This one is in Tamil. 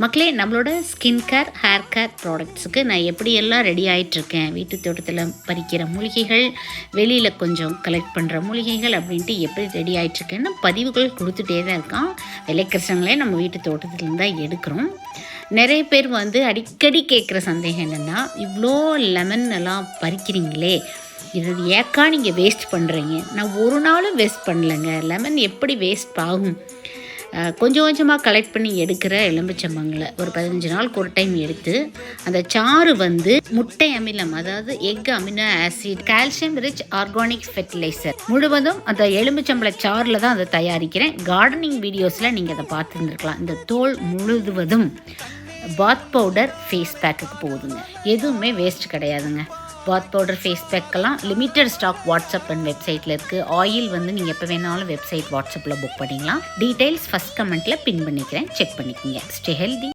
மக்களே, நம்மளோட ஸ்கின் கேர், ஹேர் கேர் ப்ராடக்ட்ஸுக்கு நான் எப்படியெல்லாம் ரெடி ஆகிட்டுருக்கேன், வீட்டு தோட்டத்தில் பறிக்கிற மூலிகைகள், வெளியில் கொஞ்சம் கலெக்ட் பண்ணுற மூலிகைகள் அப்படின்ட்டு எப்படி ரெடி ஆகிட்டுருக்கேன்னு பதிவுகள் கொடுத்துட்டே தான் இருக்கான். விளைக்கிறவங்களே நம்ம வீட்டு தோட்டத்துலேருந்து தான் எடுக்கிறோம். நிறைய பேர் அடிக்கடி கேட்குற சந்தேகம் என்னென்னா, இவ்வளோ லெமன் எல்லாம் பறிக்கிறீங்களே, இது ஏக்கா நீங்கள் வேஸ்ட் பண்ணுறீங்க? நான் ஒரு நாளும் வேஸ்ட் பண்ணலைங்க. லெமன் எப்படி வேஸ்ட் ஆகும்? கொஞ்சம் கொஞ்சமாக கலெக்ட் பண்ணி எடுக்கிற எலும்புச்சம்பங்களை ஒரு 15 நாளுக்கு ஒரு டைம் எடுத்து அந்த சாறு முட்டை அமிலம், அதாவது egg amino acid, calcium rich organic fertiliser முழுவதும் அந்த எலும்புச்சம்பளை சாறில் தான் அதை தயாரிக்கிறேன். கார்டனிங் வீடியோஸில் நீங்கள் அதை பார்த்துருந்துருக்கலாம். இந்த தோல் முழுவதும் பாத் பவுடர் ஃபேஸ் பேக்குக்கு போகுதுங்க. எதுவுமே வேஸ்ட் கிடையாதுங்க. பாத் பவுடர் ஃபேஸ் பேக்கெல்லாம் லிமிட்டட் ஸ்டாக் வாட்ஸ்அப் அண்ட் வெப்சைட்டில் இருக்குது. ஆயில் நீங்கள் எப்போ வேணாலும் வெப்சைட் வாட்ஸ்அப்பில் புக் பண்ணிக்கலாம். டீட்டெயில்ஸ் ஃபஸ்ட் கமெண்ட்டில் பின் பண்ணிக்கிறேன், செக் பண்ணிக்கோங்க. Stay healthy.